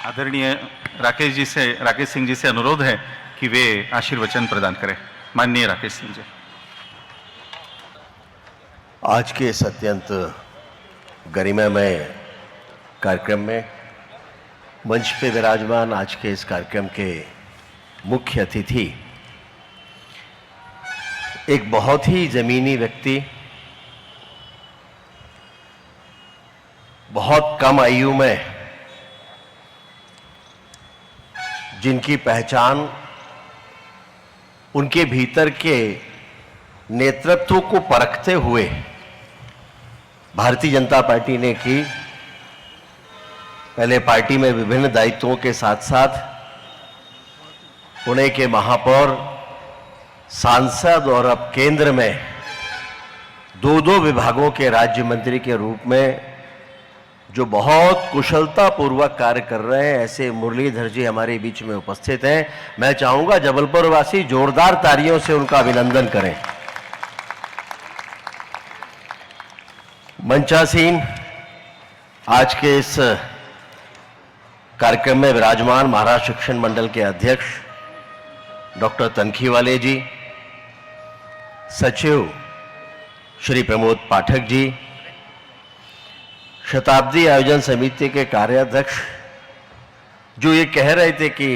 आदरणीय राकेश सिंह जी से अनुरोध है कि वे आशीर्वचन प्रदान करें। माननीय राकेश सिंह जी। आज के इस अत्यंत गरिमामय कार्यक्रम में मंच पे विराजमान आज के इस कार्यक्रम के मुख्य अतिथि एक बहुत ही जमीनी व्यक्ति, बहुत कम आयु में जिनकी पहचान उनके भीतर के नेतृत्व को परखते हुए भारतीय जनता पार्टी ने की। पहले पार्टी में विभिन्न दायित्वों के साथ साथ पुणे के महापौर, सांसद और अब केंद्र में दो विभागों के राज्य मंत्री के रूप में जो बहुत कुशलता पूर्वक कार्य कर रहे हैं, ऐसे मुरलीधर जी हमारे बीच में उपस्थित हैं। मैं चाहूंगा जबलपुर वासी जोरदार तालियों से उनका अभिनंदन करें। मंचासीन आज के इस कार्यक्रम में विराजमान महाराष्ट्र शिक्षण मंडल के अध्यक्ष डॉक्टर तनखीवाले जी, सचिव श्री प्रमोद पाठक जी, शताब्दी आयोजन समिति के कार्याध्यक्ष जो ये कह रहे थे कि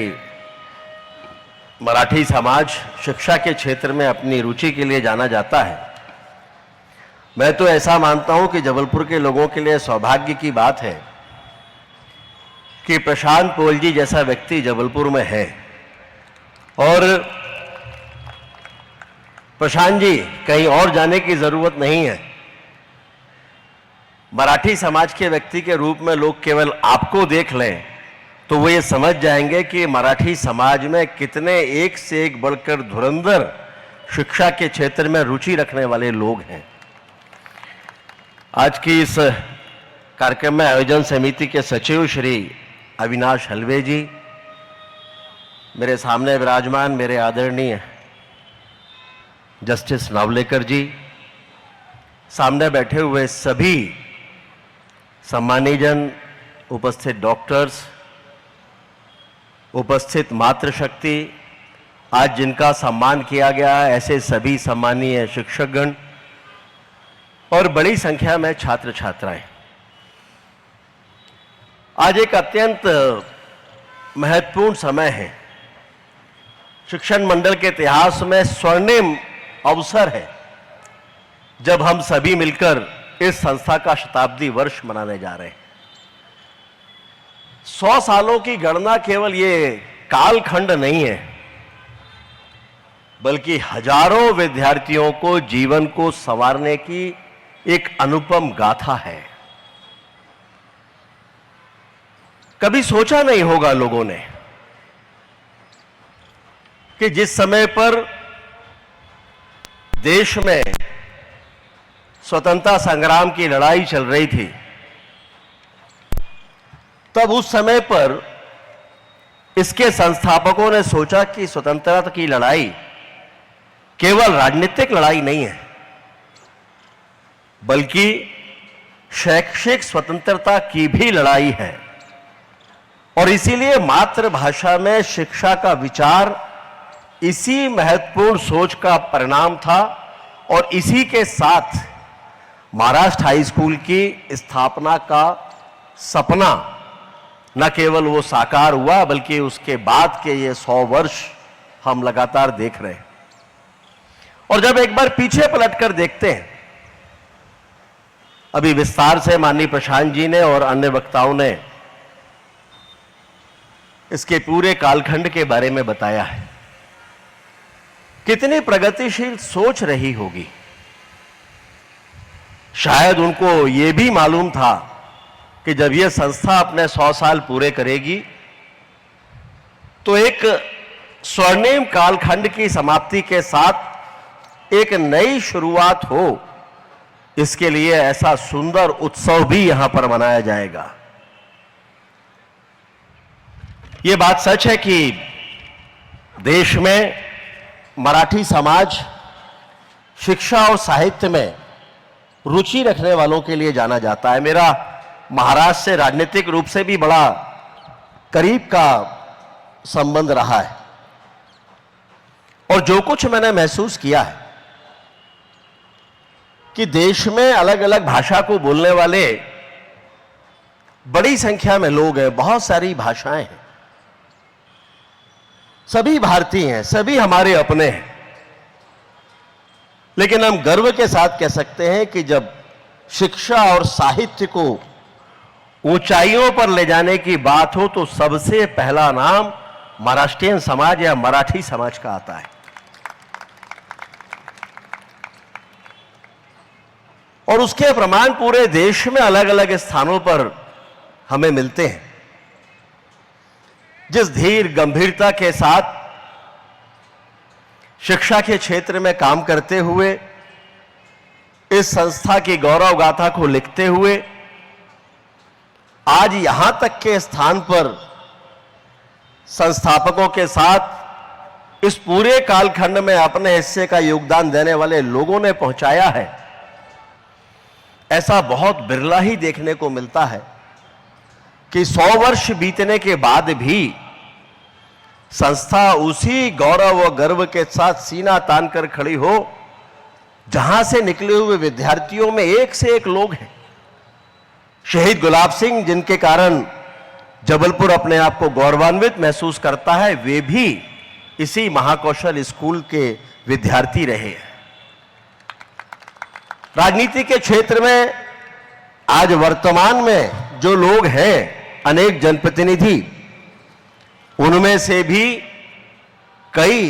मराठी समाज शिक्षा के क्षेत्र में अपनी रुचि के लिए जाना जाता है, मैं तो ऐसा मानता हूं कि जबलपुर के लोगों के लिए सौभाग्य की बात है कि प्रशांत पोल जी जैसा व्यक्ति जबलपुर में है। और प्रशांत जी, कहीं और जाने की जरूरत नहीं है। मराठी समाज के व्यक्ति के रूप में लोग केवल आपको देख लें तो वो ये समझ जाएंगे कि मराठी समाज में कितने एक से एक बढ़कर धुरंधर शिक्षा के क्षेत्र में रुचि रखने वाले लोग हैं। आज की इस कार्यक्रम में आयोजन समिति के सचिव श्री अविनाश हलवे जी, मेरे सामने विराजमान मेरे आदरणीय जस्टिस नावलेकर जी, सामने बैठे हुए सभी सम्मानीजन, उपस्थित डॉक्टर्स, उपस्थित मातृशक्ति, आज जिनका सम्मान किया गया है, ऐसे सभी सम्मानीय शिक्षकगण और बड़ी संख्या में छात्र छात्राएं। आज एक अत्यंत महत्वपूर्ण समय है। शिक्षण मंडल के इतिहास में स्वर्णिम अवसर है जब हम सभी मिलकर इस संस्था का शताब्दी वर्ष मनाने जा रहे हैं। 100 सालों की गणना केवल ये कालखंड नहीं है, बल्कि हजारों विद्यार्थियों को जीवन को संवारने की एक अनुपम गाथा है। कभी सोचा नहीं होगा लोगों ने कि जिस समय पर देश में स्वतंत्रता संग्राम की लड़ाई चल रही थी, तब उस समय पर इसके संस्थापकों ने सोचा कि स्वतंत्रता की लड़ाई केवल राजनीतिक लड़ाई नहीं है, बल्कि शैक्षिक स्वतंत्रता की भी लड़ाई है। और इसीलिए मातृभाषा में शिक्षा का विचार इसी महत्वपूर्ण सोच का परिणाम था और इसी के साथ महाराष्ट्र हाई स्कूल की स्थापना का सपना न केवल वो साकार हुआ, बल्कि उसके बाद के ये 100 वर्ष हम लगातार देख रहे हैं। और जब एक बार पीछे पलटकर देखते हैं, अभी विस्तार से माननीय प्रशांत जी ने और अन्य वक्ताओं ने इसके पूरे कालखंड के बारे में बताया है। कितनी प्रगतिशील सोच रही होगी। शायद उनको यह भी मालूम था कि जब यह संस्था अपने 100 साल पूरे करेगी तो एक स्वर्णिम कालखंड की समाप्ति के साथ एक नई शुरुआत हो, इसके लिए ऐसा सुंदर उत्सव भी यहां पर मनाया जाएगा। यह बात सच है कि देश में मराठी समाज शिक्षा और साहित्य में रुचि रखने वालों के लिए जाना जाता है। मेरा महाराष्ट्र से राजनीतिक रूप से भी बड़ा करीब का संबंध रहा है। और जो कुछ मैंने महसूस किया है कि देश में अलग अलग भाषा को बोलने वाले बड़ी संख्या में लोग हैं, बहुत सारी भाषाएं हैं, सभी भारतीय हैं, सभी हमारे अपने हैं। लेकिन हम गर्व के साथ कह सकते हैं कि जब शिक्षा और साहित्य को ऊंचाइयों पर ले जाने की बात हो तो सबसे पहला नाम महाराष्ट्रीयन समाज या मराठी समाज का आता है। और उसके प्रमाण पूरे देश में अलग अलग स्थानों पर हमें मिलते हैं। जिस धीर गंभीरता के साथ शिक्षा के क्षेत्र में काम करते हुए, इस संस्था की गौरव गाथा को लिखते हुए आज यहां तक के स्थान पर संस्थापकों के साथ इस पूरे कालखंड में अपने हिस्से का योगदान देने वाले लोगों ने पहुंचाया है, ऐसा बहुत बिरला ही देखने को मिलता है कि 100 वर्ष बीतने के बाद भी संस्था उसी गौरव और गर्व के साथ सीना तान कर खड़ी हो जहां से निकले हुए विद्यार्थियों में एक से एक लोग हैं। शहीद गुलाब सिंह, जिनके कारण जबलपुर अपने आप को गौरवान्वित महसूस करता है, वे भी इसी महाकौशल स्कूल के विद्यार्थी रहे हैं। राजनीति के क्षेत्र में आज वर्तमान में जो लोग हैं, अनेक जनप्रतिनिधि, उनमें से भी कई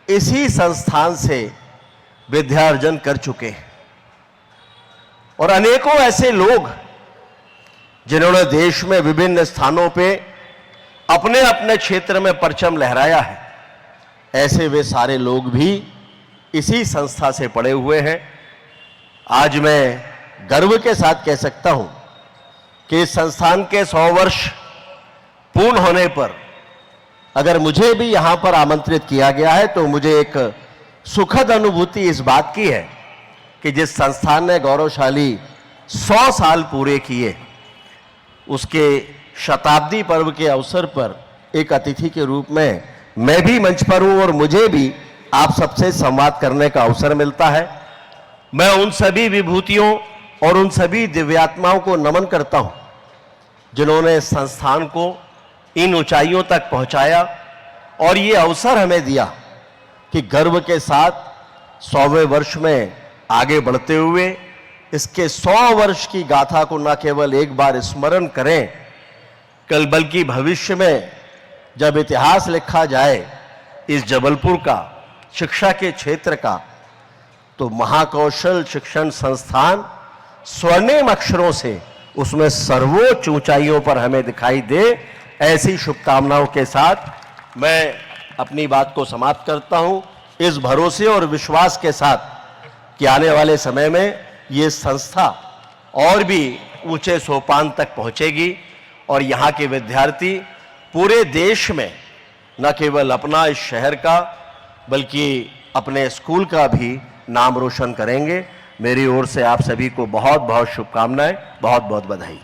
इसी संस्थान से विद्यार्जन कर चुके हैं। और अनेकों ऐसे लोग जिन्होंने देश में विभिन्न स्थानों पे अपने अपने क्षेत्र में परचम लहराया है, ऐसे वे सारे लोग भी इसी संस्था से पड़े हुए हैं। आज मैं गर्व के साथ कह सकता हूं कि इस संस्थान के 100 वर्ष पूर्ण होने पर अगर मुझे भी यहां पर आमंत्रित किया गया है तो मुझे एक सुखद अनुभूति इस बात की है कि जिस संस्थान ने गौरवशाली 100 साल पूरे किए, उसके शताब्दी पर्व के अवसर पर एक अतिथि के रूप में मैं भी मंच पर हूं और मुझे भी आप सबसे संवाद करने का अवसर मिलता है। मैं उन सभी विभूतियों और उन सभी दिव्यात्माओं को नमन करता हूं जिन्होंने इस संस्थान को इन ऊंचाइयों तक पहुंचाया और ये अवसर हमें दिया कि गर्व के साथ 100वें वर्ष में आगे बढ़ते हुए इसके 100 वर्ष की गाथा को न केवल एक बार स्मरण करें, कल बल्कि भविष्य में जब इतिहास लिखा जाए इस जबलपुर का, शिक्षा के क्षेत्र का, तो महाकौशल शिक्षण संस्थान स्वर्णिम अक्षरों से उसमें सर्वोच्च ऊंचाइयों पर हमें दिखाई दे। ऐसी शुभकामनाओं के साथ मैं अपनी बात को समाप्त करता हूं, इस भरोसे और विश्वास के साथ कि आने वाले समय में ये संस्था और भी ऊंचे सोपान तक पहुंचेगी और यहाँ के विद्यार्थी पूरे देश में न केवल अपना इस शहर का बल्कि अपने स्कूल का भी नाम रोशन करेंगे। मेरी ओर से आप सभी को बहुत बहुत शुभकामनाएं, बहुत बहुत बधाई।